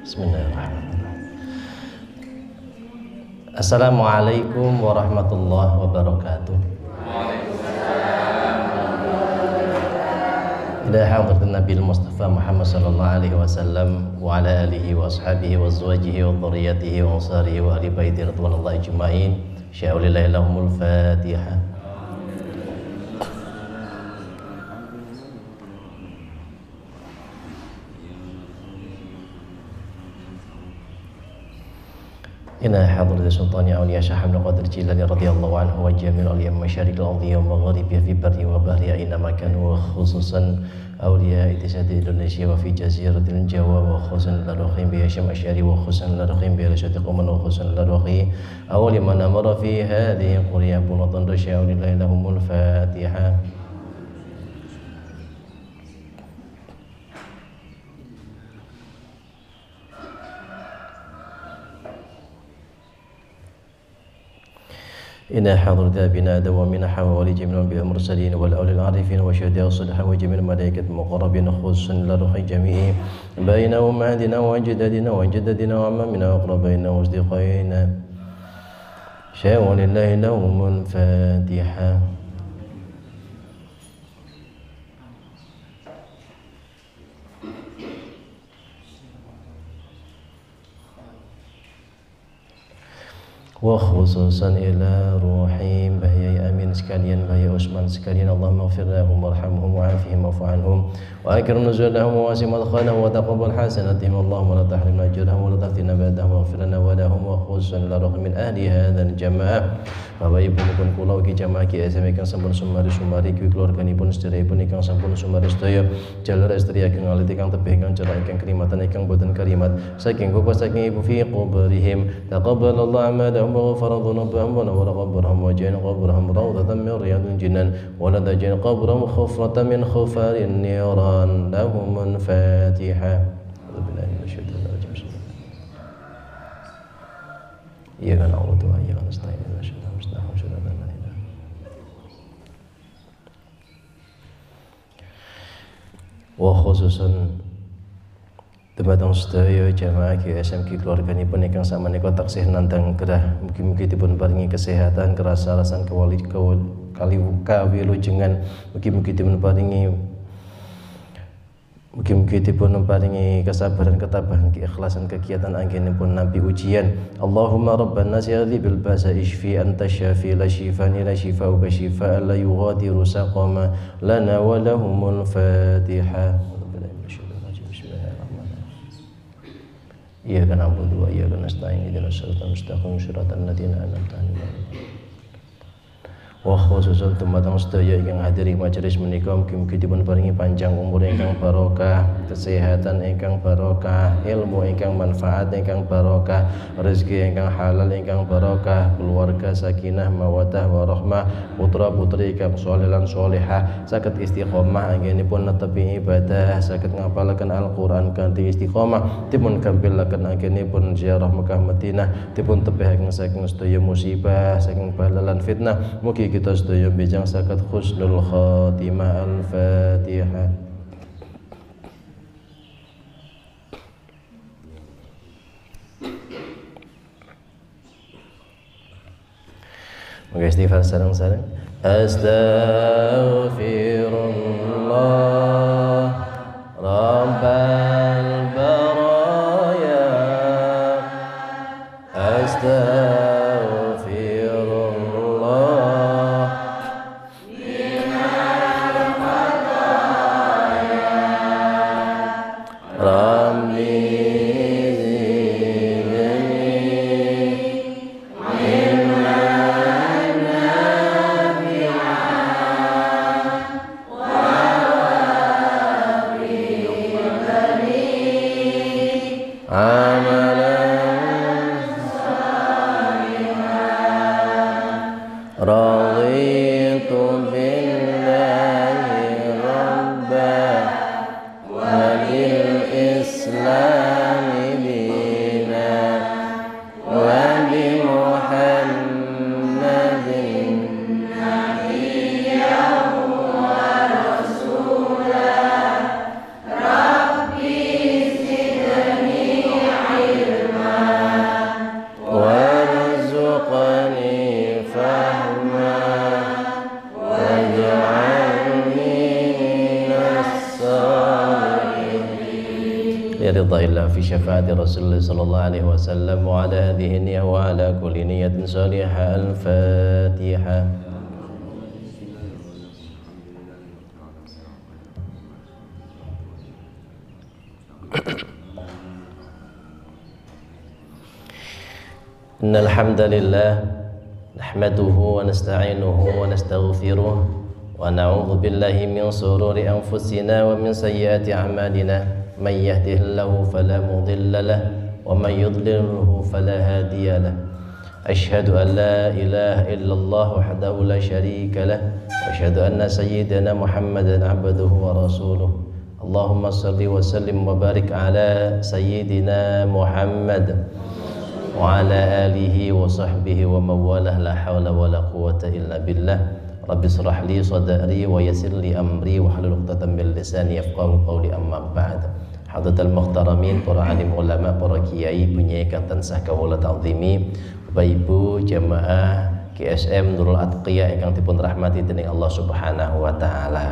Bismillahirrahmanirrahim. Assalamualaikum warahmatullahi wabarakatuh. Ila hadratin Nabi Mustafa Muhammad sallallahu alaihi wasallam wa ala alihi wa ashabihi wa azwajihi wa dhurriyyatihi wa ansarihi wa ahli baiti radhiyallahu ajma'in. Sya'ulillahi lahumul Fatihah. Inna hadrati sultani awliya Syekh Abdul Qadir Jilani radhiyallahu anhu wa jami'il awliya masyariqil ardi wa magharibiha fi barri wa bahri aina makanu, wa khususan awliya ittisadi Indonesia wa fi jaziratil Jawa, wa khususan ladakhi bi Hasyim Asy'ari, wa khususan ladakhi bi Rasyid Quman, wa khususan ladakhi awli man amara fi hadhihi qurya bunatan sya'ulillahi lahumul Fatihah. إن حضرت أبينا آدم ومن حواء ولجميع الأنبياء المرسلين والأولي العارفين والشهداء والصالحين وجميع الملائكة المقربين خصوصا لروح جميع بين أمهاتنا وأجدادنا وجددنا وعمامنا وأقربائنا وأصدقائنا شاء لله لهم الفاتحة. Wa khususan ila ruhi Mbah Yai Amin sekalian, Mbah Yai Usman sekalian, Allahumma ighfir lahum warhamhum wa'afihim wa'fu anhum wa akrim nuzulahum wa wasi' madkhalahum wa taqabbal hasanatihim, Allahumma la tahrimna ajrahum wa la taftina ba'dahum waghfir lana wa lahum. Wa khususan ila ruhi min ahli hadzal jamaah Bapak Ibu pun kula ugi jamaah Ki SM ingkang sampun sumari ki keluarganipun sedherekipun ingkang sampun sumari sedaya jalur istri ingkang alit ingkang tebih ingkang cerah ingkang kerimatan ingkang boten karimat saking bapak saking ibu fi qubrihim taqabbalallahu amalahum وغفر ذنوبهم ونور قبرهم وجعل قبرهم روضة من رياض الجنان ولا تجعل قبرهم خفرة من خفار النيران. لهم الفاتحة. أعوذ بالله من الشيطان الرجيم. إياك نعبد وإياك نستعين اهدنا الصراط المستقيم صراط الذين وخصوصا dumateng sedaya jamaah GSM keluarganipun ingkang sakmenika taksih nandhang gerah, mugi-mugi dipun paringi kesehatan, kerasarasan, kawilujengan, mugi-mugi dipun paringi kesabaran, ketabahan, keikhlasan kegiatan anggenipun nampi ujian. Allahumma rabban nasi bil basa ishfi anta syafi la shifaan ila shifauka shifaan la yughadiru saqama lana wa lahumul Fatihah. Iyyaka na'budu wa iyyaka nasta'in ihdinas siratal mustaqim siratal ladzina an'amta 'alaihim. Wa khususan dumateng sedaya ingkang hadiri majelis menika mugi-mugi dipun paringi panjang umur ingkang barokah, kesehatan ingkang barokah, ilmu ingkang manfaat ingkang barokah, rezeki ingkang halal ingkang barokah, keluarga sakinah mawaddah warahmah, putra-putri ingkang shalih lan shalihah, saged istiqomah anggenipun netepi ibadah, saged ngapalaken Al-Qur'an kanthi istiqomah, dipun gampilaken anggenipun ziarah Mekah Madinah, dipun tebihaken saking sedaya musibah, saking bala lan fitnah. Mugi kita sedaya bijang saged husnul khatimah. Al-Fatihah. Moga istighfar sareng-sareng. Astaghfirullah Rabbal baraya. رضا الله في شفاعة رسول الله صلى الله عليه وسلم وعلى هذه النية وعلى كل نية صالحة. الفاتحة. إن الحمد لله نحمده ونستعينه ونستغفره ونعوذ بالله من شرور أنفسنا ومن سيئات أعمالنا. من يهده الله فلا مضل له ومن يضلله فلا هادي له. أشهد أن لا إله إلا الله وحده لا شريك له وأشهد أن سيدنا محمدا عبده ورسوله. اللهم صل وسلم وبارك على سيدنا محمد وعلى آله وصحبه ومن والاه. لا حول ولا قوة إلا بالله. Rabbi shrah li sadri wa yassir li amri wa hlul 'uqdatam min lisani yafqahu qawli. Amma ba'd. Hadratul muhtaramin, para alim ulama, para kiai, punya ikatan sah kawula ta'zimi, Bapak Ibu jamaah GSM Nurul Atqiyah ingkang dipun rahmati dening Allah Subhanahu wa taala.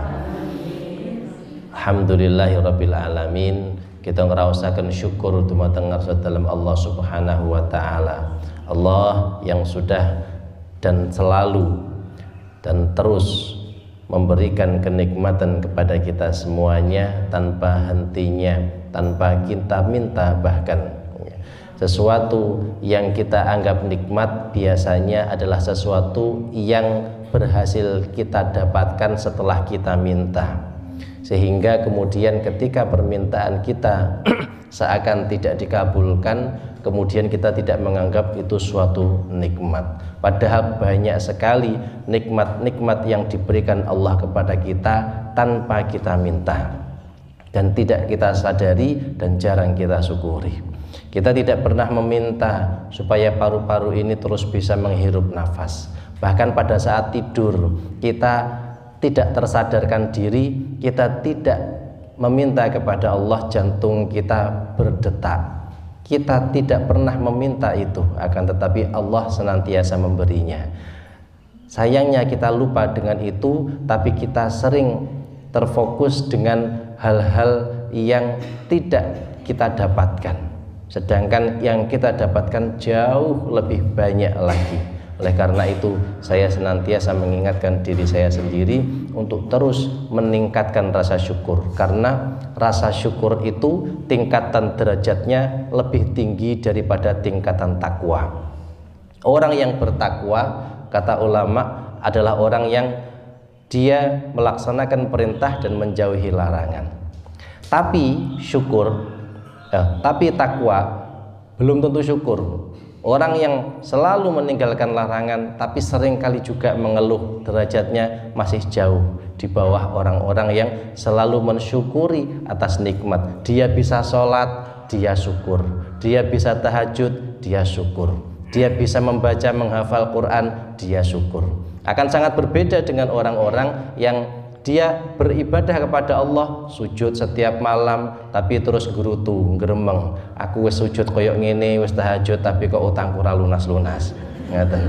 Alhamdulillahirabbil alamin. Kita ngraosaken syukur dumateng ngarsa dalam Allah Subhanahu wa taala. Allah yang sudah dan selalu dan terus memberikan kenikmatan kepada kita semuanya tanpa hentinya, tanpa kita minta. Bahkan sesuatu yang kita anggap nikmat biasanya adalah sesuatu yang berhasil kita dapatkan setelah kita minta, sehingga kemudian ketika permintaan kita seakan tidak dikabulkan, kemudian kita tidak menganggap itu suatu nikmat. Padahal banyak sekali nikmat-nikmat yang diberikan Allah kepada kita tanpa kita minta, dan tidak kita sadari dan jarang kita syukuri. Kita tidak pernah meminta supaya paru-paru ini terus bisa menghirup nafas. Bahkan pada saat tidur kita tidak tersadarkan diri, kita tidak meminta kepada Allah jantung kita berdetak. Kita tidak pernah meminta itu, akan tetapi Allah senantiasa memberinya. Sayangnya kita lupa dengan itu, tapi kita sering terfokus dengan hal-hal yang tidak kita dapatkan, sedangkan yang kita dapatkan jauh lebih banyak lagi. Oleh karena itu saya senantiasa mengingatkan diri saya sendiri untuk terus meningkatkan rasa syukur, karena rasa syukur itu tingkatan derajatnya lebih tinggi daripada tingkatan takwa. Orang yang bertakwa, kata ulama, adalah orang yang dia melaksanakan perintah dan menjauhi larangan. Tapi takwa belum tentu syukur. Orang yang selalu meninggalkan larangan tapi seringkali juga mengeluh, derajatnya masih jauh di bawah orang-orang yang selalu mensyukuri atas nikmat. Dia bisa sholat, dia syukur. Dia bisa tahajud, dia syukur. Dia bisa membaca, menghafal Quran, dia syukur. Akan sangat berbeda dengan orang-orang yang dia beribadah kepada Allah, sujud setiap malam tapi terus gerutu, geremeng. Aku wis sujud koyok ngene, wis tahajud tapi kok utangku ora lunas-lunas. Ngaten.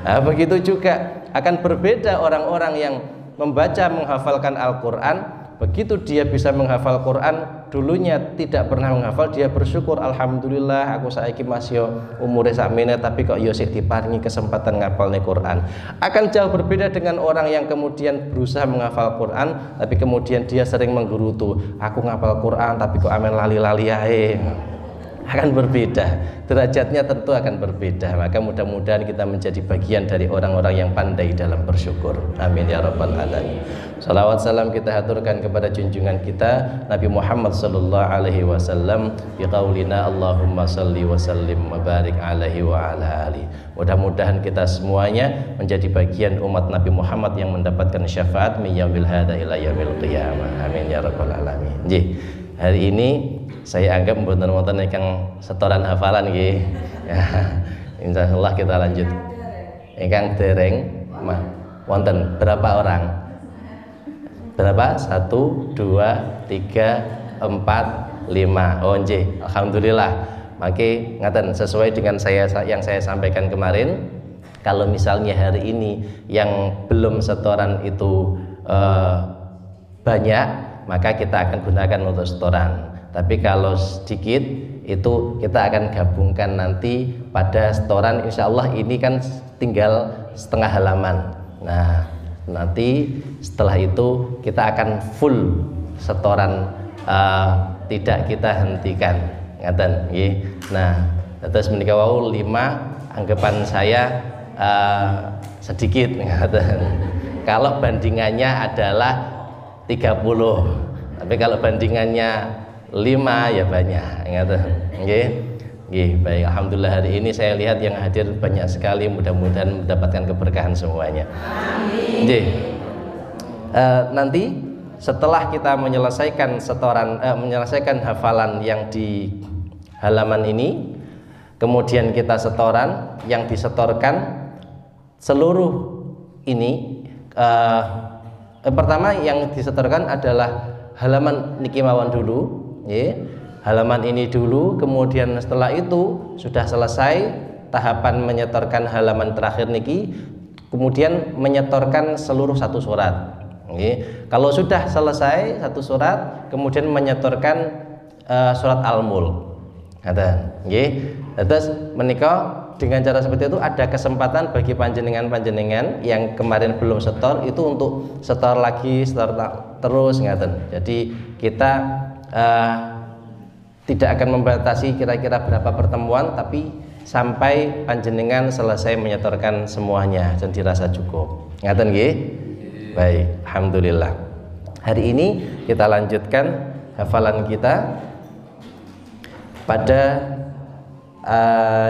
Nah, begitu juga akan berbeda orang-orang yang membaca, menghafalkan Al-Qur'an. Begitu dia bisa menghafal Quran, dulunya tidak pernah menghafal, dia bersyukur, alhamdulillah aku saiki masih umure sakmene tapi kok yo sik diparingi kesempatan ngapalne Quran. Akan jauh berbeda dengan orang yang kemudian berusaha menghafal Quran tapi kemudian dia sering menggerutu, aku ngapal Quran tapi kok amen lali-lali ae. Akan berbeda, derajatnya tentu akan berbeda. Maka mudah-mudahan kita menjadi bagian dari orang-orang yang pandai dalam bersyukur. Amin ya rabbal alamin. Salawat salam kita haturkan kepada junjungan kita Nabi Muhammad sallallahu alaihi wasallam biqaulina Allahumma salli wa sallim wa barik alaihi wa ala ali. Mudah-mudahan kita semuanya menjadi bagian umat Nabi Muhammad yang mendapatkan syafaat min yaumil hada ila yaumil qiyamah. Amin ya rabbal alamin. Nggih. Hari ini saya anggap mboten-mboten ingkang setoran hafalan nggih. Ya, insyaallah kita lanjut. Ingkang dereng wonten berapa orang? Berapa? 1, 2, 3, 4, 5. Oh nggih, alhamdulillah. Maka ngaten sesuai dengan yang saya sampaikan kemarin, kalau misalnya hari ini yang belum setoran itu banyak, maka kita akan gunakan untuk setoran. Tapi kalau sedikit itu kita akan gabungkan nanti pada setoran. Insya Allah ini kan tinggal setengah halaman. Nah, nanti setelah itu kita akan full setoran, tidak kita hentikan. Ngaten nggih. Nah, terus menika wau 5 anggapan saya sedikit ngaten. Kalau bandingannya adalah 30. Tapi kalau bandingannya 5 ya banyak ngaten nggih. Nggih, baik. Alhamdulillah hari ini saya lihat yang hadir banyak sekali, mudah-mudahan mendapatkan keberkahan semuanya. Amin. Nggih. Nanti setelah kita menyelesaikan setoran, menyelesaikan hafalan yang di halaman ini, kemudian kita setoran, yang disetorkan seluruh ini pertama yang disetorkan adalah halaman niki mawon dulu, halaman ini dulu, kemudian setelah itu sudah selesai tahapan menyetorkan halaman terakhir niki, kemudian menyetorkan seluruh satu surat. Kalau sudah selesai satu surat, kemudian menyetorkan surat Al-Mulk. Terus menikah dengan cara seperti itu ada kesempatan bagi panjenengan-panjenengan yang kemarin belum setor itu untuk setor lagi, setor terus ngaten. Jadi kita tidak akan membatasi kira-kira berapa pertemuan, tapi sampai panjenengan selesai menyetorkan semuanya dan dirasa cukup. Ngaten nggih? Baik, alhamdulillah. Hari ini kita lanjutkan hafalan kita pada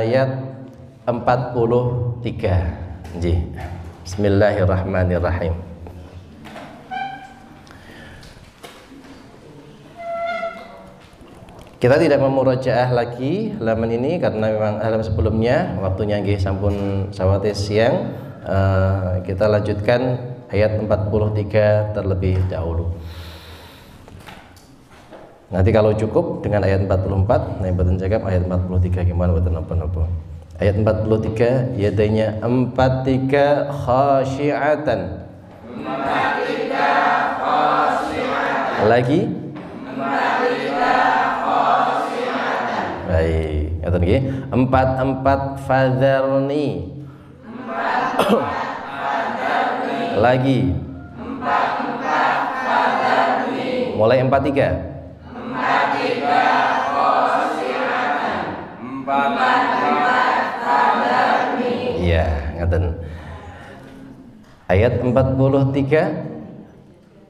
ayat 43. Nggih. Bismillahirrahmanirrahim. Kita tidak memurojaah lagi halaman ini karena memang halaman sebelumnya waktunya nggih sampun sawates siang. Kita lanjutkan ayat 43 terlebih dahulu. Nanti kalau cukup dengan ayat 44, nah mboten cakap ayat 43 gimana mboten napa-napa. Ayat 43 yadainya 43 khasyiatan. 43 khasyiatan. Lagi 43 khasyiatan. Baik, ngaten nggih. 44 fadzarni. 44 lagi 44 fadzarni. Mulai 43 khasyiatan. 44 fadzarni. Iya, ngaten. Ayat 43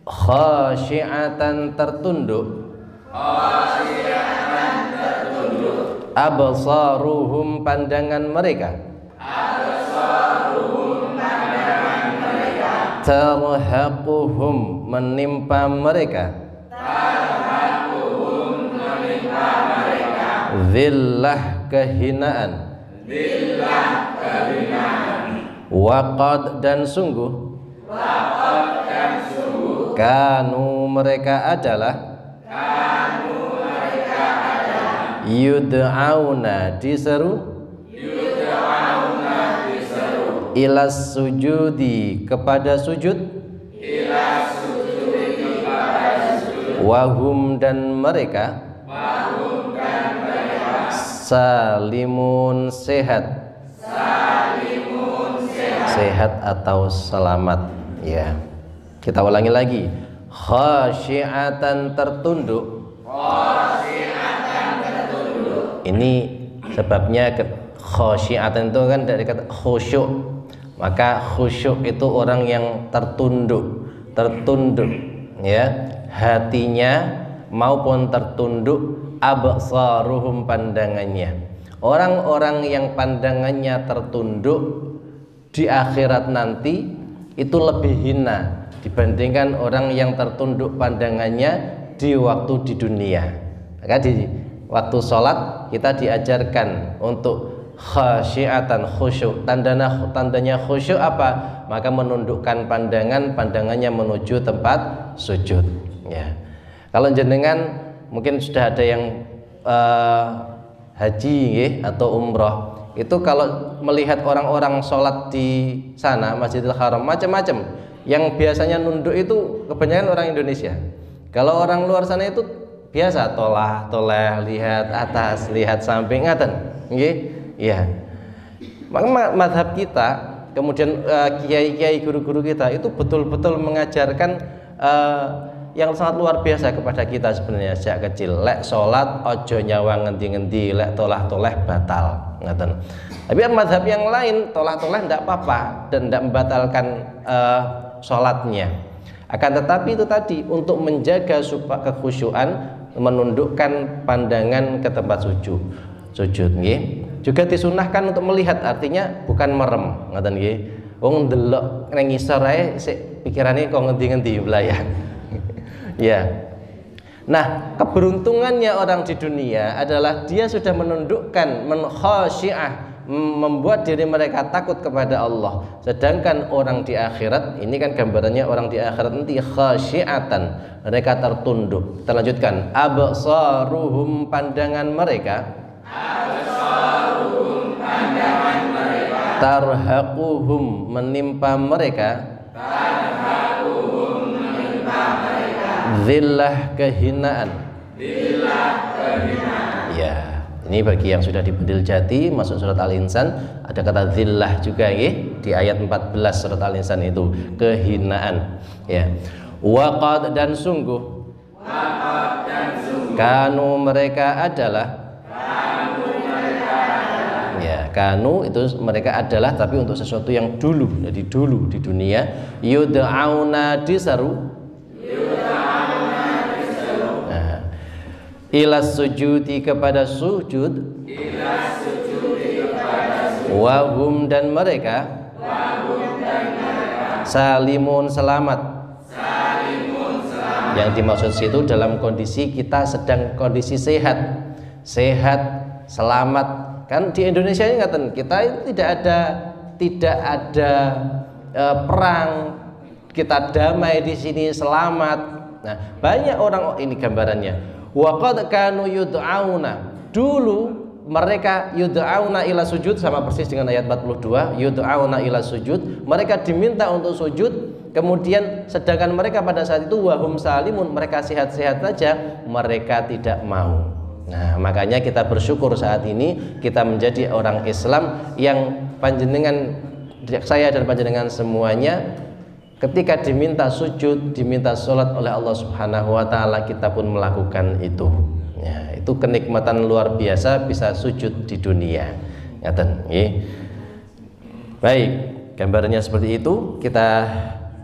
khasyiatan tertunduk. Khasyiatan tertunduk. Absaruhum pandangan mereka. Absaruhum pandangan mereka. Tarhaquhum menimpa mereka. Tarhaquhum menimpa mereka. Zillah kehinaan. Zillah kehinaan. Waqad dan sungguh. Waqad dan sungguh. Kanu mereka adalah. Kanu mereka adalah. Yud'auna diseru. Yud'auna diseru. Ilas sujudi kepada sujud. Ilas sujudi kepada sujud. Wahum dan mereka. Wahum dan mereka. Salimun sehat. Salimun sehat. Sehat atau selamat ya. Kita ulangi lagi. Khasyiatan tertunduk. Khasyiatan tertunduk. Ini sebabnya khasyiatan itu kan dari kata khusyuk. Maka khusyuk itu orang yang tertunduk, tertunduk ya, hatinya maupun tertunduk, absaruhum pandangannya. Orang-orang yang pandangannya tertunduk di akhirat nanti itu lebih hina dibandingkan orang yang tertunduk pandangannya di waktu di dunia. Maka di waktu sholat kita diajarkan untuk khasyiatan khusyuk. Tandanya khusyuk apa? Maka menundukkan pandangannya menuju tempat sujud ya. Kalau jenengan mungkin sudah ada yang haji atau umroh, itu kalau melihat orang-orang sholat di sana Masjidil Haram macam-macam, yang biasanya nunduk itu kebanyakan orang Indonesia. Kalau orang luar sana itu biasa tolah, lihat atas, lihat samping, ngaten nggih. Iya. Maka mazhab kita, kemudian kiai-kiai guru-guru kita itu betul-betul mengajarkan yang sangat luar biasa kepada kita sebenarnya sejak kecil. Lek salat ojo nyawa ngendi-ngendi, lek tolah batal, ngaten. Tapi mazhab yang lain tolah ndak apa-apa dan ndak membatalkan salatnya. Akan tetapi itu tadi untuk menjaga supaya kekhusyuan, menundukkan pandangan ke tempat sujud nggih. Juga disunahkan untuk melihat, artinya bukan merem, ngoten nggih. Wong ndelok nang ngisor ae sik pikirane kok ngendi-ngendi belayar. Ya. Nah, keberuntungannya orang di dunia adalah dia sudah menundukkan, khasyi'ah, membuat diri mereka takut kepada Allah. Sedangkan orang di akhirat, ini kan gambarannya orang di akhirat nanti khasyi'atan, mereka tertunduk. Kita lanjutkan, absaruhum, pandangan mereka, absaruhum, pandangan mereka, tarhaquhum, menimpa mereka, tarhaquhum, menimpa mereka, zillah, kehinaan, zillah, kehinaan. Ya. Ini bagi yang sudah di Bedil Jati masuk surat Al-Insan ada kata zillah juga ya, di ayat 14 surat Al-Insan itu kehinaan ya. Waqad dan sungguh, kanu mereka adalah, ya kanu itu mereka adalah tapi untuk sesuatu yang dulu, jadi dulu di dunia, yud'auna diseru, ilas sujudi kepada sujud, wahum dan mereka, salimun selamat. Yang dimaksud situ dalam kondisi kita sedang kondisi sehat, selamat. Kan di Indonesia ini ngaten, kita tidak ada perang, kita damai di sini, selamat. Nah, banyak orang ini gambarannya. Waqad kanu yud'auna, dulu mereka yud'auna ila sujud, sama persis dengan ayat 42, yud'auna ila sujud, mereka diminta untuk sujud, kemudian sedangkan mereka pada saat itu wahum salimun, mereka sehat-sehat saja, mereka tidak mau. Nah, makanya kita bersyukur saat ini kita menjadi orang Islam yang panjenengan, saya dan panjenengan semuanya, ketika diminta sujud, diminta sholat oleh Allah Subhanahu wa ta'ala, kita pun melakukan itu ya, itu kenikmatan luar biasa bisa sujud di dunia. Ngaten nggih. Baik, gambarnya seperti itu. Kita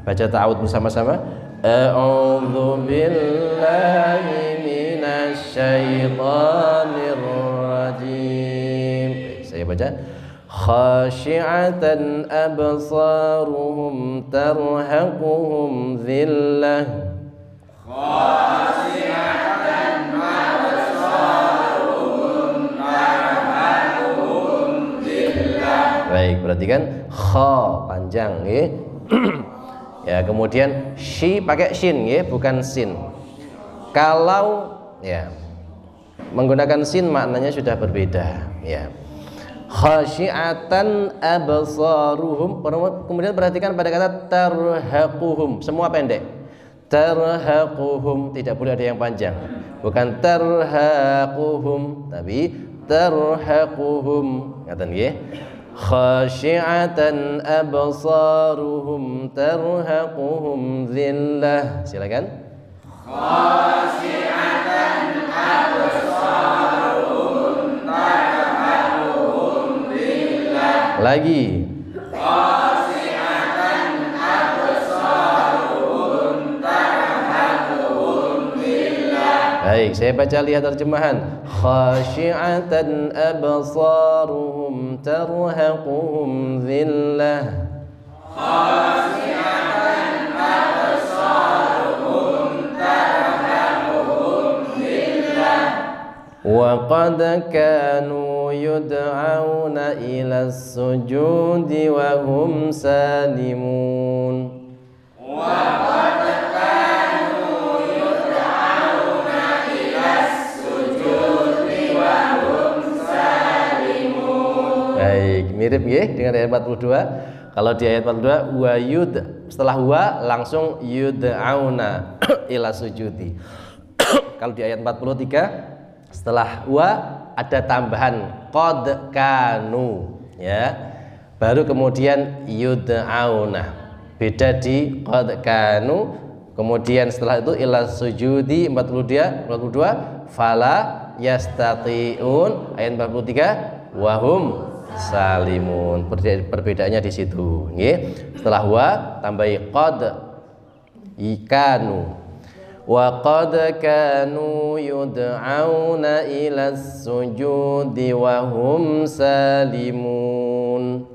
baca ta'awudz bersama-sama. A'udzu billahi minasy syaithanir rajim. Saya baca, khasyi'atan absaruhum tarhaquhum zillah, khasyi'atan absaruhum tarhaquhum zillah. Baik, perhatikan kha panjang nggih. Ya, kemudian shi pakai shin nggih, bukan sin. Kalau ya menggunakan sin maknanya sudah berbeda ya. Khasyi'atan absaruhum, kemudian perhatikan pada kata tarhaquhum, semua pendek. Tarhaquhum, tidak boleh ada yang panjang, bukan tarhaquhum tapi tarhaquhum, ngaten nggih. Khasyi'atan absaruhum tarhaquhum zillah. Silakan. Khasyi'atan absaruhum tarhaquhum zillah. Lagi. Khasyi'atan absaruhum tarhaquhum zillah. Baik, saya baca lihat terjemahan. Khasyi'atan absaruhum tarhaquhum zillah. Khasyi'atan absaruhum tarhaquhum zillah. Wa qad kanu yud'auna ila sujudi wa hum salimun. Wa qad kanu yud'auna ila sujudi wa hum salimun. Baik, mirip nggih dengan ayat 42. Kalau di ayat 42 wa yud, setelah wa langsung yud'auna ila sujudi. Kalau di ayat 43 setelah wa ada tambahan qad kanu ya. Baru kemudian yud'auna. Beda di qad kanu, kemudian setelah itu ila sujudi 42 fala yastati'un ayat 43 wahum salimun. Perbedaannya di situ nggih. Setelah wa tambahi qad ikanu wa qad kanu yud'auna ila sujudi wa hum salimun.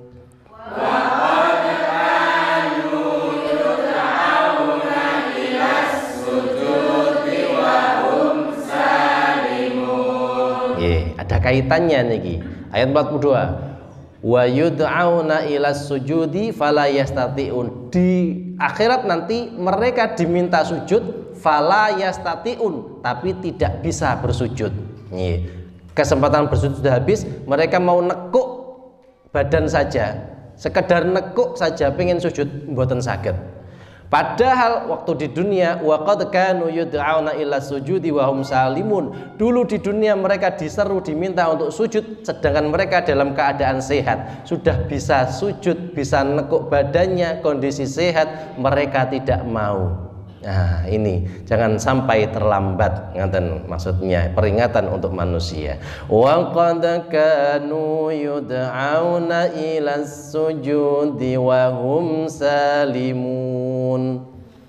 Wa qad kanu yud'auna ila sujudi wa hum salimun. Ada kaitannya niki. Ayat 42. Wa yud'auna ila sujudi fala yastati'un. Di akhirat nanti mereka diminta sujud fala yastati'un, tapi tidak bisa bersujud. Kesempatan bersujud sudah habis, mereka mau nekuk badan saja, sekedar nekuk saja pengen sujud mboten saged. Padahal waktu di dunia wa qad kanu yud'auna ila sujudi wa hum salimun. Dulu di dunia mereka diseru diminta untuk sujud, sedangkan mereka dalam keadaan sehat, sudah bisa sujud, bisa nekuk badannya, kondisi sehat, mereka tidak mau. Nah, ini jangan sampai terlambat, ngaten maksudnya peringatan untuk manusia. Wa qad kanu yud'auna ila sujudi wa hum salimun.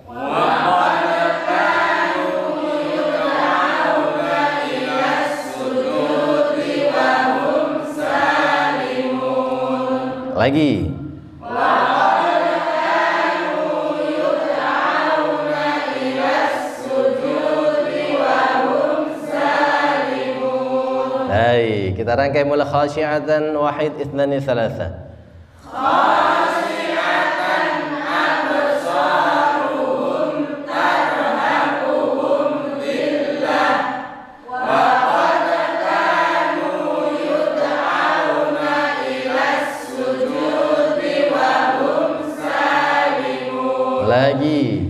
Wa qad kanu yud'auna ila sujudi wa hum salimun. Lagi. Hai, kita rangkai mulai khasyi'atan wahid ithnani thalatha. Khasyi'atan absaruhum tarhaquhum dhillah wa qad kanu yud'auna ila sujudi wa hum salimun. Lagi.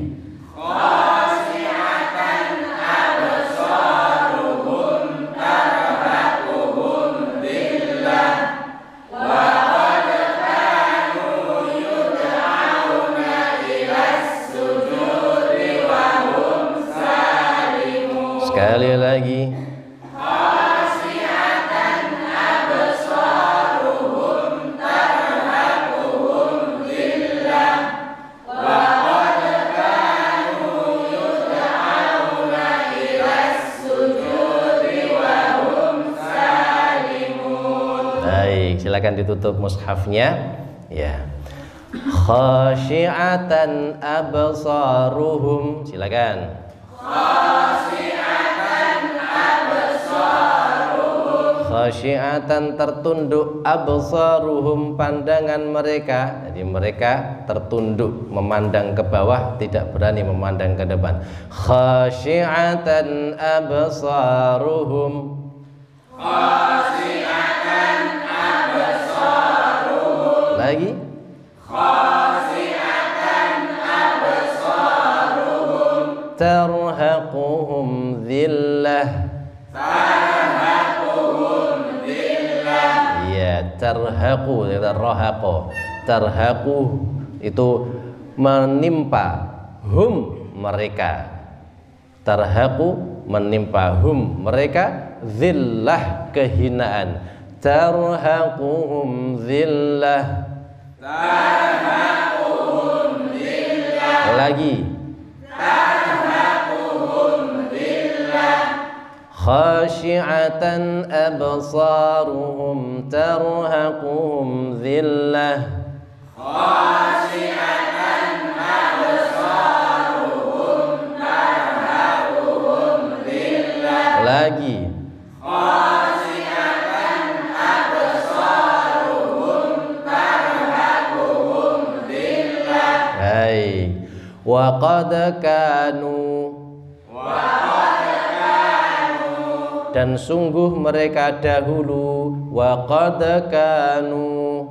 Sekali lagi. Khasyi'atan absaruhum tarhaquhum dhillah wa qad kanu yud'auna ila sujudi wa hum salimun. Baik, silakan ditutup mushafnya ya. Khasyi'atan absaruhum, silakan. Khasyi'atan tertunduk absaruhum pandangan mereka. Jadi mereka tertunduk memandang ke bawah, tidak berani memandang ke depan. Khasyi'atan absaruhum. Khasyi'atan absaruhum. Lagi. Khasyi'atan absaruhum. Tarhaquhum dhillah. Tarhaqu, tarhaqu, tarhaqu itu menimpa hum mereka, tarhaqu menimpa hum mereka, zillah kehinaan, tarhaquhum zillah, tarhaquhum zillah. Lagi. Khasyi'atan absaruhum tarhaquhum dhillah. Khasyi'atan absaruhum tarhaquhum dhillah. Lagi. Khasyi'atan absaruhum tarhaquhum dhillah. Baik. Wa qad kanu, dan sungguh mereka dahulu, wa qad kanu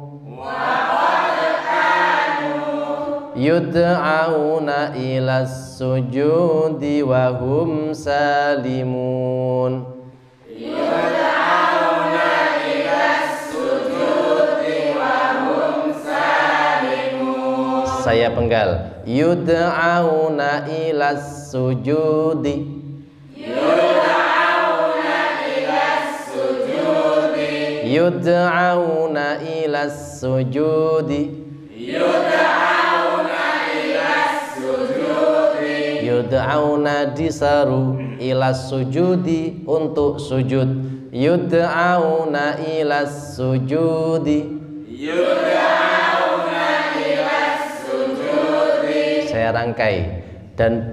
yud'auna ilas sujudi wa hum salimun. Yud'auna ilas sujudi wa hum salimun. Saya penggal. Yud'auna ilas sujudi. Yud'auna ilas sujudi. Yud'auna ilas sujudi. Yud'auna ilas sujudi. Yud'auna disaru ilas sujudi untuk sujud. Yud'auna ilas sujudi. Yud'auna ilas sujudi. Saya rangkai. Dan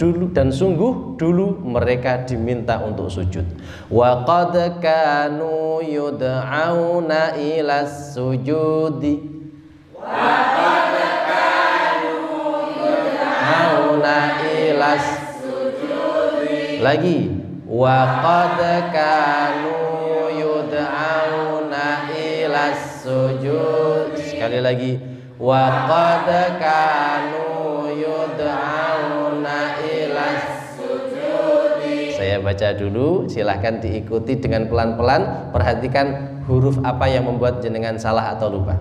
sungguh dulu mereka diminta untuk sujud. Wa qad kanu yud'auna ilas sujudi. Wa qad kanu Yud'auna ilas sujudi. lagi. Wa qad kanu yud'auna ilas sujud. Sekali lagi. Wa qad kanu yud'auna ilas Sujudi. Saya baca dulu, silahkan diikuti dengan pelan-pelan. Perhatikan huruf apa yang membuat jenengan salah atau lupa.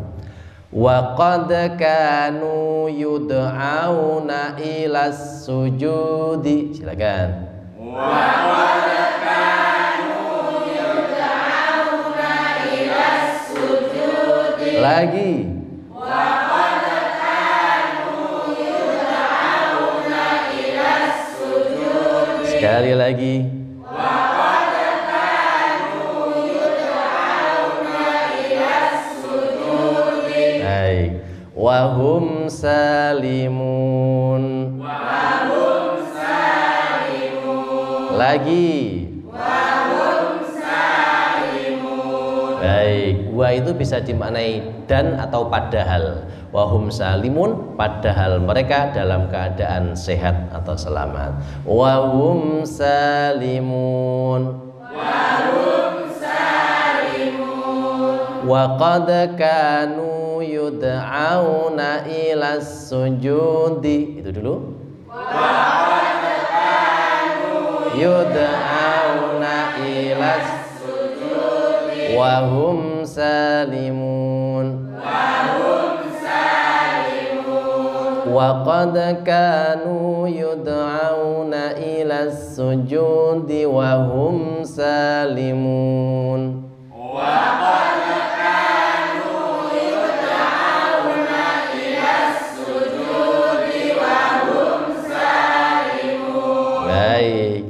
Wa qad kanu yud'auna ilas sujudi. Silakan. Wa qad kanu yud'auna ilas sujudi. Lagi. Wa qad kanu yud'auna ilas sujudi. Sekali lagi. Wa qad kanu yud'auna ilas sujudi. Baik. Wa hum salimun. Wa hum salimun. Lagi. Wa hum salimun. Baik, wa itu bisa dimaknai dan atau padahal. Wahum salimun, padahal mereka dalam keadaan sehat atau selamat. Wahum salimun. Wahum salimun. Wa qad kanu yud'auna ilas sujudi. Itu dulu. Wa qad kanu Yud'auna ilas sujudi. wahum salimun. Wahum salimun. Wa qad kanu yud'auna ilas sujudi wa hum salimun. Wa qad kanu yud'auna ilas sujudi wa hum salimun. Baik.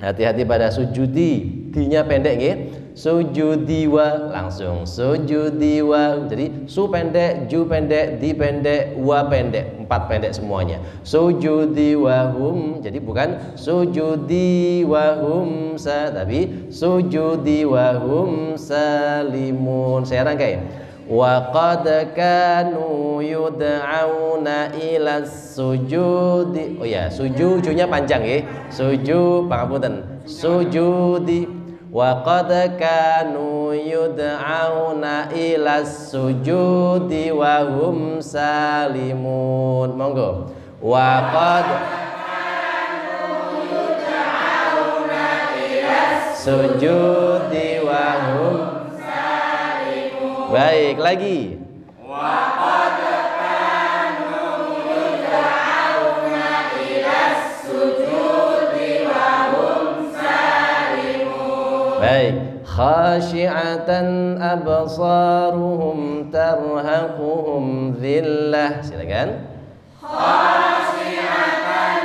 Hati-hati pada sujudi. D-nya pendek nggih. Sujudi wa langsung sujudi wa. Jadi su pendek, ju pendek, di pendek, wa pendek, 4 pendek semuanya. Sujudi wa hum. Jadi bukan sujudi wa hum tapi sujudi wa hum salimun. Saya rangkai. Wa qad kanu yud'auna ilas sujudi. Oh ya, sujujunya panjang nggih. Suju pangapunten. Sujudi. Wa qad kanu yud'auna ilas sujudi wa hum salimun. Monggo. Wa qad kanu yud'auna ilas sujudi wa hum salimun. Baik, lagi. Wa qad kanu yud'auna ilas sujudi wa hum salimun. Baik. Khashi'atan absaruhum tarhaquhum dhillah. Silakan. Khashi'atan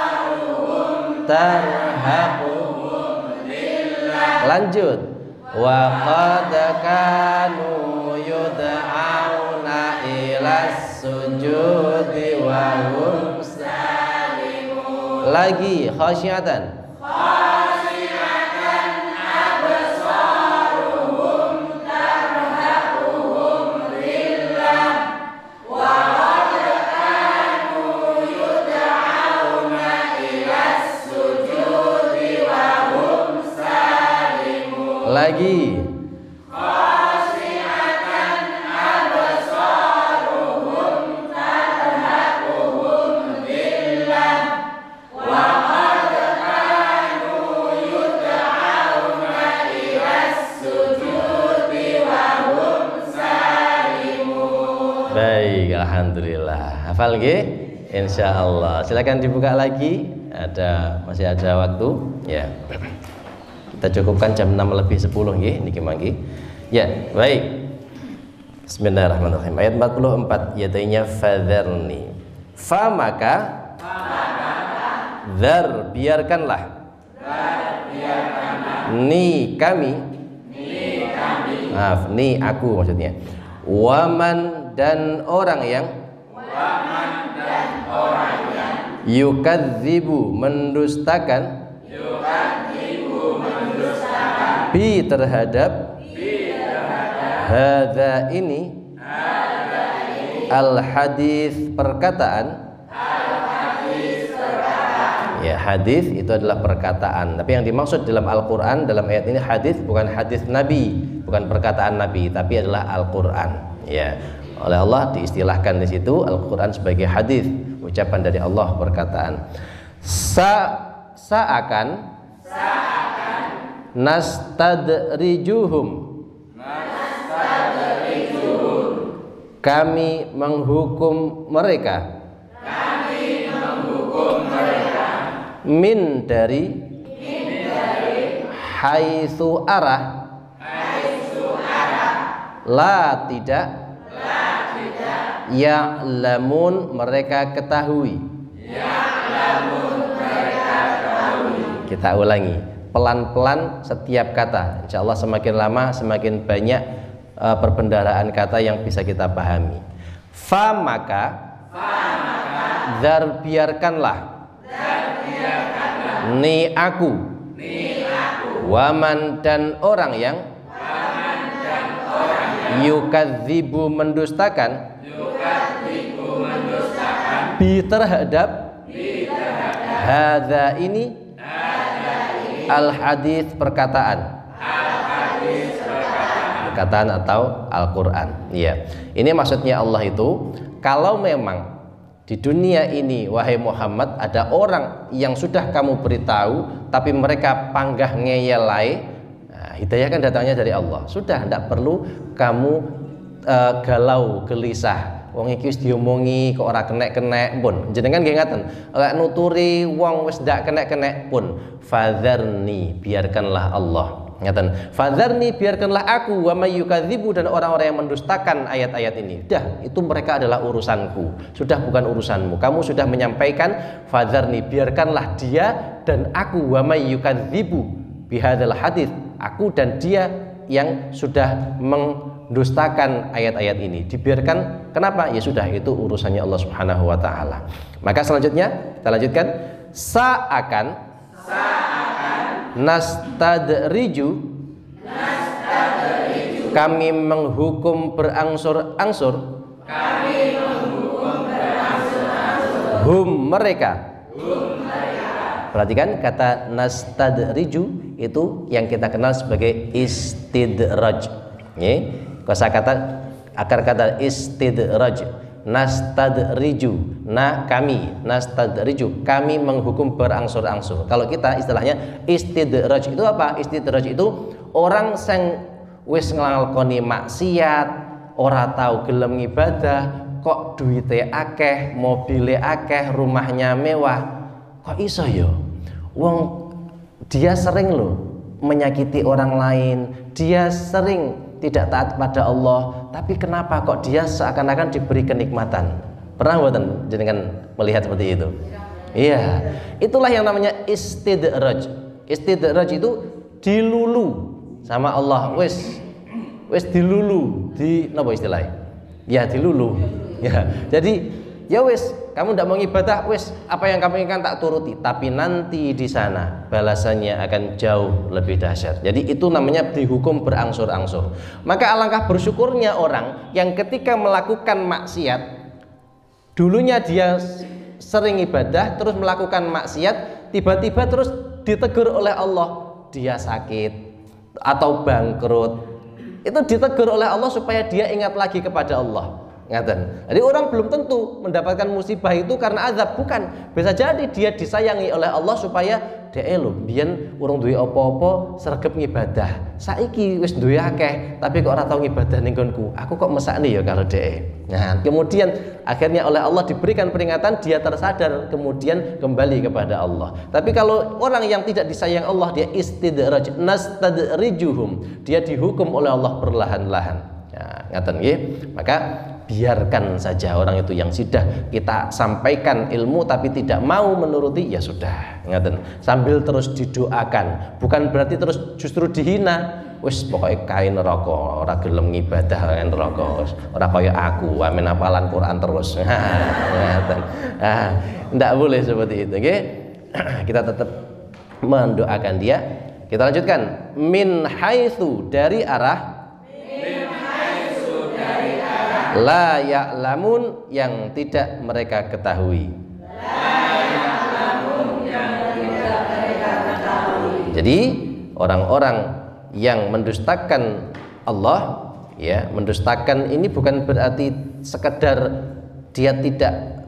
Absaruhum tarhaquhum dhillah. Lanjut. Wa qad kanu yud'auna ilas sujudi wa hum salimun. Lagi khasyiatan. Khashi'atan absaruhum tarhaquhum dhillah. Wa qad kanu yud'auna ilas sujudi wa hum salimun. Lagi. Khashi'atan absaruhum tarhaquhum nggih, alhamdulillah. Hafal nggih? Insyaallah. Silakan dibuka lagi. Masih ada waktu ya. Kita cukupkan jam 6:10 nggih niki mangki. Ya, baik. Bismillahirrahmanirrahim. Ayat 44, yaitu fadzarni. Fa maka dzar biarkanlah. Ni kami. Maaf, ni aku maksudnya. Waman dan orang yang yukadzibu mendustakan bi terhadap hadza ini al hadis perkataan. Ya, hadis itu adalah perkataan. Tapi yang dimaksud dalam Al-Qur'an dalam ayat ini hadis bukan hadis Nabi, bukan perkataan Nabi, tapi adalah Al-Qur'an. Ya. Oleh Allah diistilahkan di situ Al-Qur'an sebagai hadis, ucapan dari Allah, perkataan. Seakan nastadrijuhum kami menghukum mereka min dari haitsu arah la tidak ya'lamun mereka ketahui. Kita ulangi pelan-pelan setiap kata. Insyaallah semakin lama semakin banyak perbendaharaan kata yang bisa kita pahami. Fa maka dzar biarkanlah. Ni aku. Waman dan orang yang yukadzibu mendustakan bi terhadap hadza ini al hadis perkataan atau Al-Qur'an. Iya. Ini maksudnya Allah itu kalau memang di dunia ini wahai Muhammad ada orang yang sudah kamu beritahu tapi mereka panggah ngeyelai, nah, hidayah kan datangnya dari Allah. Sudah tidak perlu kamu galau gelisah. Wong iki wis diomongi kok ora kenek-kenek pun. Jenengan nggih ngaten, lek nuturi wong wis ndak kenek-kenek pun, fadzarni biarkanlah Allah. Ngaten, fadzarni biarkanlah aku wa may yukadzibu dan orang-orang yang mendustakan ayat-ayat ini. Dah, itu mereka adalah urusanku. Sudah bukan urusanmu. Kamu sudah menyampaikan fadzarni biarkanlah dia dan aku wa may yukadzibu bihadzal hadits. Aku dan dia yang sudah mendustakan ayat-ayat ini dibiarkan. Kenapa? Ya sudah, itu urusannya Allah Subhanahu wa taala. Maka selanjutnya kita lanjutkan, seakan nastadriju kami menghukum berangsur-angsur hum mereka. Perhatikan kata nastadriju itu yang kita kenal sebagai istidraj. Kosakata akar kata istidraj, nastadriju, kami nastadriju kami menghukum berangsur-angsur. Kalau kita istilahnya istidraj itu apa? Istidraj itu orang sing wis nglakoni maksiat, ora tahu gelem ibadah, kok duite akeh, mobile akeh, rumahnya mewah. Kok iso ya? Wong dia sering loh menyakiti orang lain, dia sering tidak taat pada Allah, tapi kenapa kok dia seakan-akan diberi kenikmatan? Pernah mboten jenengan melihat seperti itu? Iya, itulah yang namanya istidraj. Istidraj itu dilulu sama Allah, wis dilulu, di napa istilahnya? Ya dilulu. Ya, jadi ya wis, kamu tidak mau ibadah, wis apa yang kamu inginkan tak turuti, tapi nanti di sana balasannya akan jauh lebih dahsyat. Jadi itu namanya dihukum berangsur-angsur. Maka alangkah bersyukurnya orang yang ketika melakukan maksiat, dulunya dia sering ibadah terus melakukan maksiat, tiba-tiba terus ditegur oleh Allah, dia sakit atau bangkrut. Itu ditegur oleh Allah supaya dia ingat lagi kepada Allah. Ngaten. Jadi orang belum tentu mendapatkan musibah itu karena azab, bukan. Bisa jadi dia disayangi oleh Allah supaya dia lho biyen urung duwe apa-apa sregep ngibadah. Saiki wis duwe akeh, tapi kok ora tau ngibadah ning nggonku. Aku kok mesakne ya kalau dhek. Nah, kemudian akhirnya oleh Allah diberikan peringatan, dia tersadar, kemudian kembali kepada Allah. Tapi kalau orang yang tidak disayang Allah, dia istidraj, nastadrijuhum, dia dihukum oleh Allah perlahan-lahan. Ya, ngaten nggih. Maka biarkan saja orang itu yang sudah kita sampaikan ilmu tapi tidak mau menuruti, ya sudah, ngaten. Sambil terus didoakan, bukan berarti terus justru dihina. Wis pokoknya kain neraka, ora gelem ngibadah kain neraka, ora kaya aku, amen hafalan Quran terus. Ngaten. Ndak boleh seperti itu, nggih. Kita tetap mendoakan dia. Kita lanjutkan, min haitsu, dari arah, la ya'lamun, yang tidak mereka ketahui. Jadi orang-orang yang mendustakan Allah, ya, mendustakan ini bukan berarti sekedar dia tidak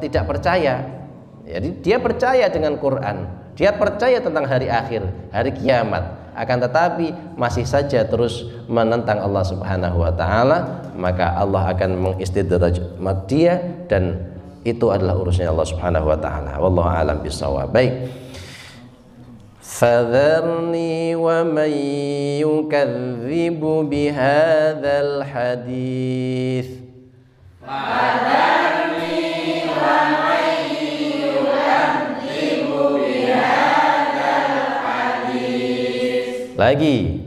tidak percaya. Jadi dia percaya dengan Quran, dia percaya tentang hari akhir, hari kiamat. Akan tetapi masih saja terus menentang Allah Subhanahu wa taala, maka Allah akan mengistidraj dia, dan itu adalah urusannya Allah Subhanahu wa taala. Wallahu a'lam bishawab. Baik. Fadharni wa man yukadzibu bihadzal hadits. Fadharni wa man yukadzibu bihadzal hadits. Lagi.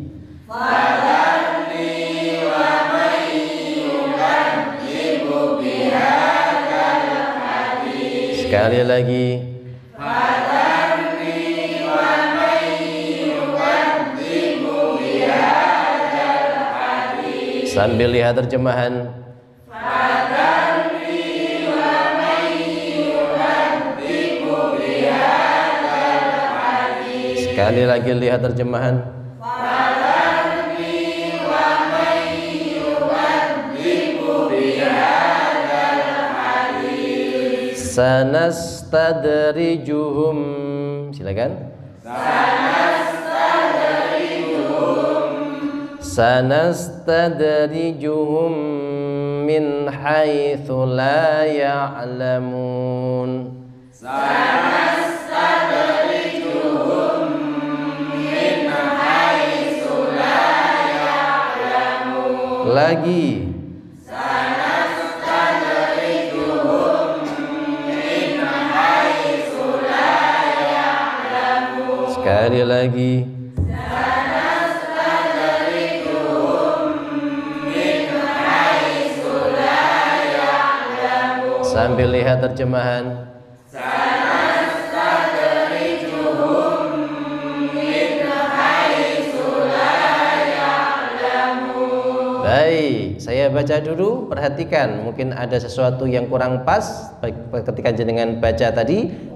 Fadharni wa man yukadzibu bihadzal hadits. Sekali lagi. Fadharni wa man yukadzibu bihadzal hadits. Sambil lihat terjemahan. Fadharni wa man yukadzibu bihadzal hadits. Sekali lagi lihat terjemahan. Fadharni wa man yukadzibu bihadzal hadits. Sanastadrijuhum. Silakan. Sanastadrijuhum min haitsu la ya'lamun. Sanastadrijuhum min haitsu la ya'lamun. Lagi. Sanastadrijuhum min haitsu la ya'lamun. Sekali lagi. Sambil lihat terjemahan. Sanastadrijuhum min haitsu la ya'lamun. Baik, saya baca dulu, perhatikan. Mungkin ada sesuatu yang kurang pas ketika jenengan baca tadi.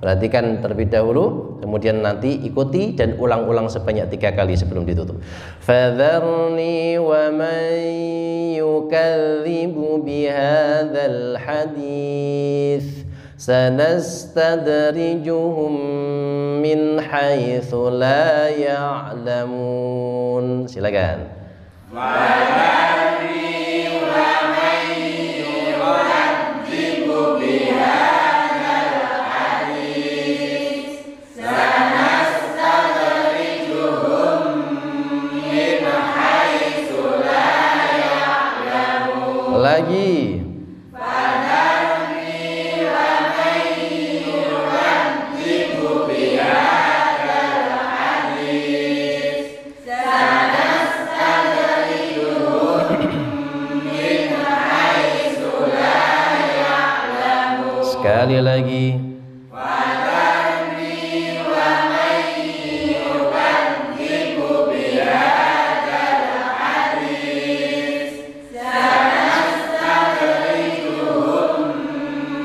Perhatikan terlebih dahulu, kemudian nanti ikuti dan ulang-ulang sebanyak 3 kali sebelum ditutup. Fadharni wa man yukadzibu bihadzal hadits sanastadrijuhum min haitsu la ya'lamun. Silakan. Fadharni wa man yukadzibu bihadzal hadits sanastadrijuhum min haitsu la ya'lamun. Lagi. Fadharni wa man yukadzibu bihadzal hadits sanastadrijuhum min haitsu la ya'lamun. Sekali lagi. Fadharni wa man yukadzibu bihadzal hadits sanastadrijuhum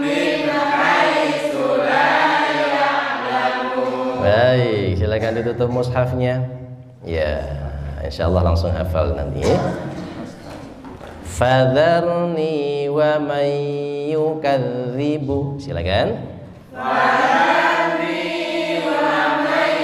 min haitsu la ya'lamun. Baik, silakan ditutup mushafnya. Ya, insyaallah langsung hafal nanti. Fadharni wa man yukadzibu. Silakan. Fadharni wa man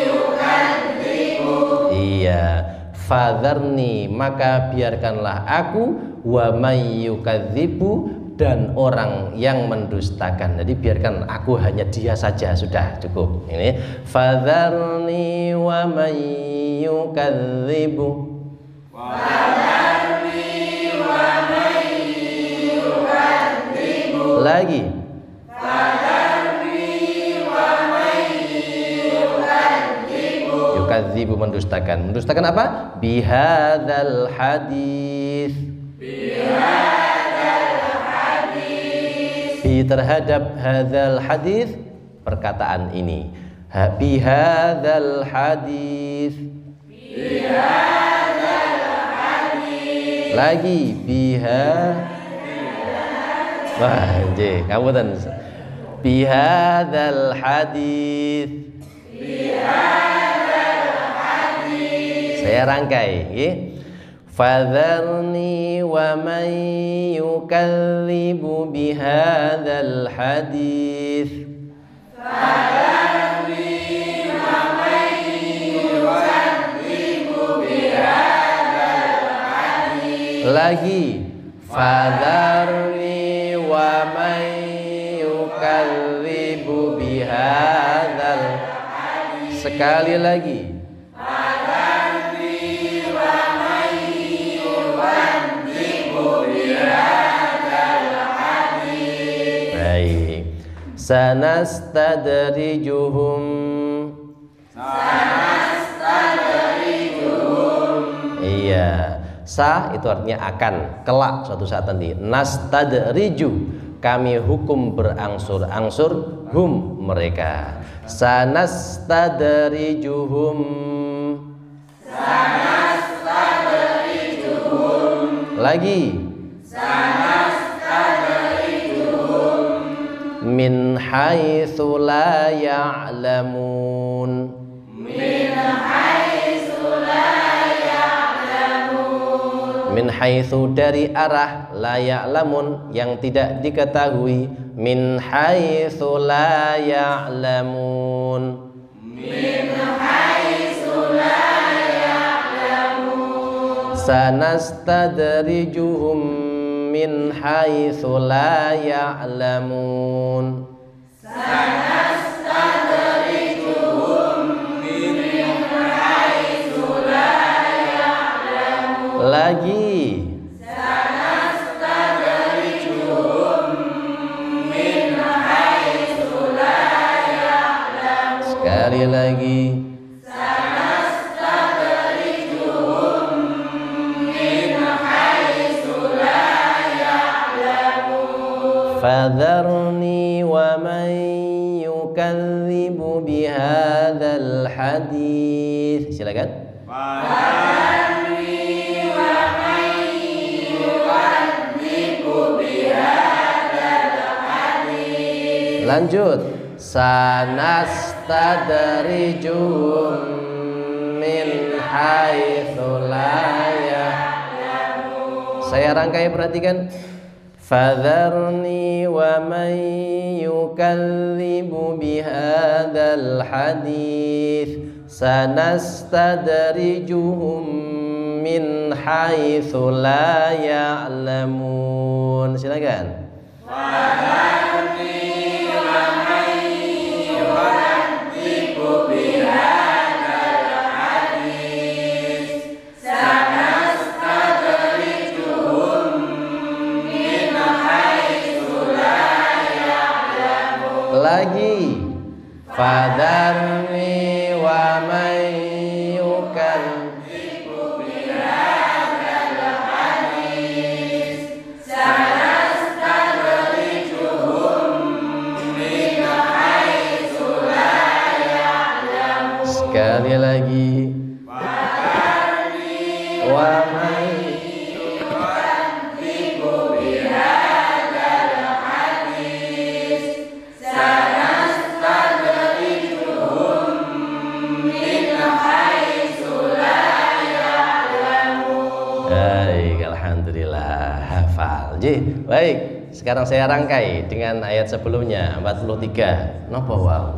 yukadzibu. Iya. Fadharni, maka biarkanlah aku, wa may yukadzibu, dan orang yang mendustakan. Jadi biarkan aku, hanya dia saja, sudah cukup. Ini fadharni wa may yukadzibu. Fadharni wa may yukadzibu. Lagi. Fadharni wa may yukadzibu. Yukadzibu, mendustakan. Mendustakan apa? Bihadzal hadis. Bi terhadap hadzal hadis, perkataan ini. Bihadzal hadis. Lagi wah, nggih, ngapunten. Bihadzal hadis. Saya rangkai, nggih. Fadharni wa man yukadzibu bihadzal hadis. Fadharni wa man yukadzibu bihadzal hadis. Lagi. Fadharni wa man yukadzibu bihadzal. Sekali lagi. Sanastadrijuhum. Iya, sa itu artinya akan, kelak suatu saat nanti. Nastadriju, kami hukum berangsur-angsur hum, mereka. Sanastadrijuhum. Lagi. Min haitsu la ya'lamun. Min haitsu, dari arah, la ya'lamun, yang tidak diketahui. Min haitsu la ya'lamun. Sanastadrijuhum min haitsu la ya'lamun. Lagi. Sekali lagi. Fadharni wa man yukadzibu bihadzal hadis. Silakan. Fadharni wa man yukadzibu bihadzal hadis. Lanjut. Sanastadrijuhum min haitsu la ya'lamun. Saya rangkai, perhatikan. Fadharni wa man yukadzibu bihadzal hadis. Sanastadrijuhum min haitsu la ya'lamun. Silakan. Fadharni wa man yukadzibu bihadzal hadis. Sanastadrijuhum min haitsu la ya'lamun. Lagi. Fadharni wa man yukadzibu bihadzal hadis. Sanastadrijuhum min haitsu la ya'lamun. Sekali lagi. Fadharni Wa man yukadzibu bihadzal hadis. Sanastadrijuhum min haitsu la ya'lamun. Baik, alhamdulillah. Nggih, baik. Sekarang saya rangkai dengan ayat sebelumnya 43. Napa wae?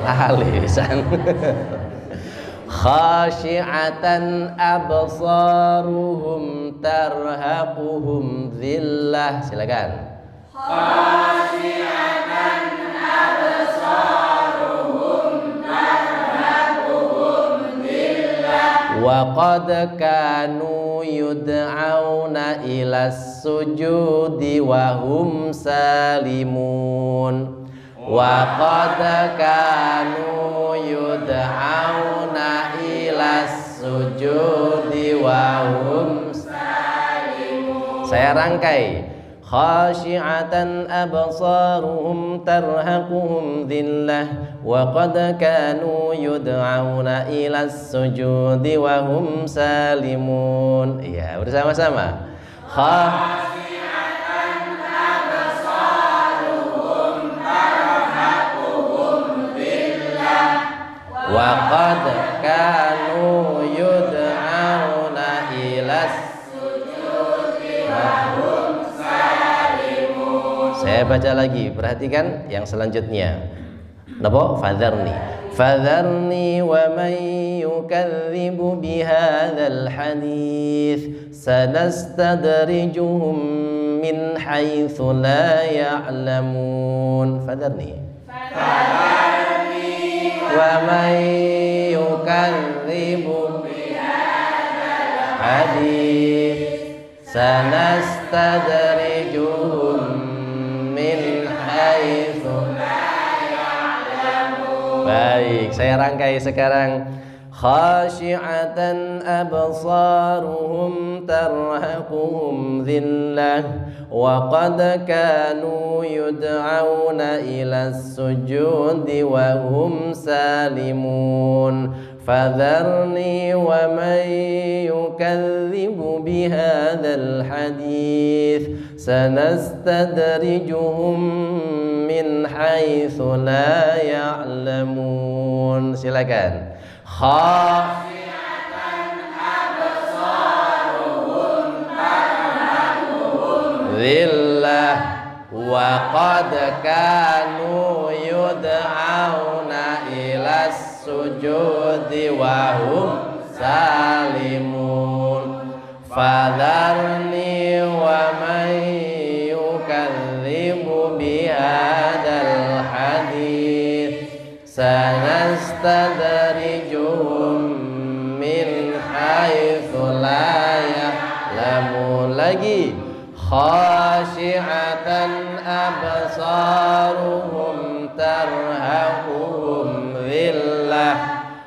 Lali pisan. Khashi'atan absaruhum tarhaquhum dhillah. Silakan. Khashi'atan absaruhum tarhaquhum dhillah Wa qad kanu yud'auna ilas sujudi wa hum salimun. Wa qad kanu yud'auna ilas sujudi wa hum salimun. Saya rangkai. Khashi'atan absaruhum tarhaquhum dhillah wa qad kanu yud'auna ilas sujudi wa hum salimun. Iya, bersama-sama. Khashi'atan absaruhum tarhaquhum dhillah wa qad kanu yud'auna ilas sujudi wa hum salimun. Saya baca lagi, perhatikan yang selanjutnya. Napa? Fadharni wa man yukadzibu bihadzal hadits sanastadrijuhum min haitsu la ya'lamun. Fadharni wa man yukadzibu bihadzal hadits sanastadrijuhum min haitsu. Baik, saya rangkai sekarang. Khashi'atan absaruhum tarhaquhum dhillah wa qad kanu yud'auna ilas sujudi wa hum salimun. Fadharni wa man yukadzibu bihadzal hadits sanastadrijuhum min haitsu la ya'lamun. Silakan. Khashi'atan absaruhum tarhaquhum dhillah wa qad kanu yud'auna ilas sujudi wa hum salimun. Fadharni wa man yukadzibu bihadzal hadits sanastadrijuhum min haitsu la ya'lamun. Lagi. Khashi'atan absaruhum tarhaquhum dhillah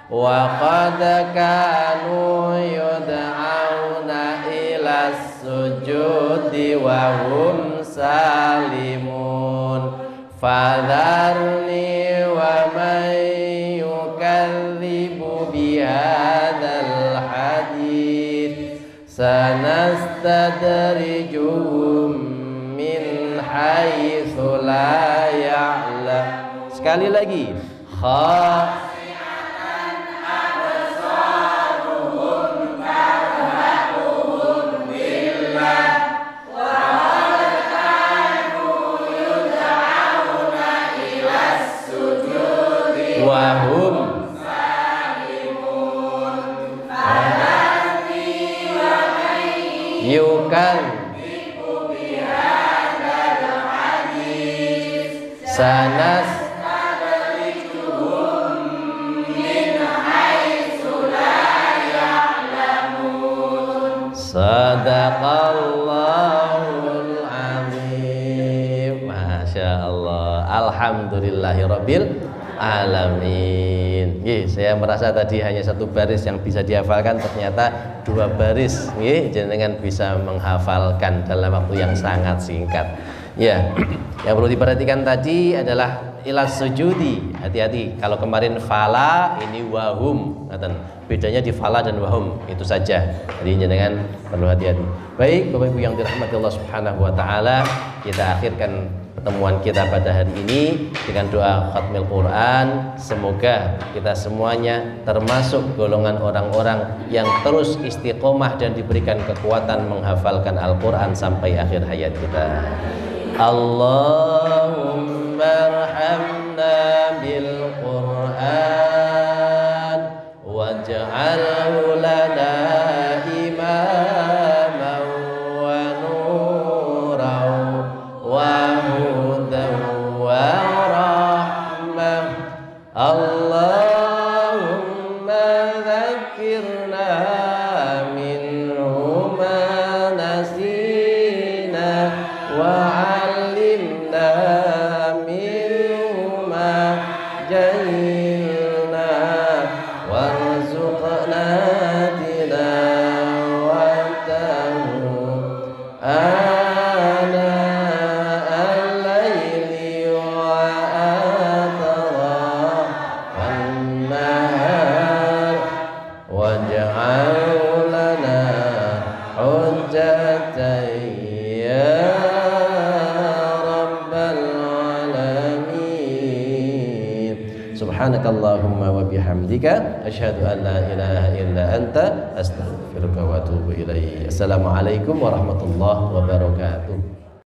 wa qad kanu yud'auna ilas sujudi wa hum salimun. Fadharni wa man yukadzibu bihadzal hadits sanastadrijuhum min haitsu la ya'lam. Sekali lagi. Khashi'atan absaruhum tarhaquhum dhillah wa qad kanu yud'auna ilas sujudi wa hum salimun. Fadharni wa man yukadzibu bihadzal hadits sanastadrijuhum min haitsu la ya'lamun. Sadaqallahul azim. Masya Allah. Alhamdulillahirabbil alamin. Nggih, saya merasa tadi hanya satu baris yang bisa dihafalkan, ternyata dua baris. Nggih, jenengan bisa menghafalkan dalam waktu yang sangat singkat. Ya, yang perlu diperhatikan tadi adalah ilas sujudi. Hati-hati, kalau kemarin fala, ini wahum. Bedanya di fala dan wahum, itu saja. Jadi jenengan perlu hati-hati. Baik, Bapak Ibu yang dirahmati Allah Subhanahu wa taala, kita akhirkan pertemuan kita pada hari ini dengan doa khatmil Quran. Semoga kita semuanya termasuk golongan orang-orang yang terus istiqomah dan diberikan kekuatan menghafalkan Al-Quran sampai akhir hayat kita. Allahumma arhamna bil Quran waj'alhu lana imaman wa nuran wa hudan wa rahmah. Allahumma dzakirna minhu ma nasina wa 'allimna minhu ma jahilna warzuqna tilawatahu ana al-laili wa atrafan nahar waj'al lana hujjatan ya rabbal alamin. Subhanakallahumma wa bihamdika asyhadu an la ilaha illa anta astaghfiruka wa atubu ilaik. Assalamualaikum warahmatullahi wabarakatuh.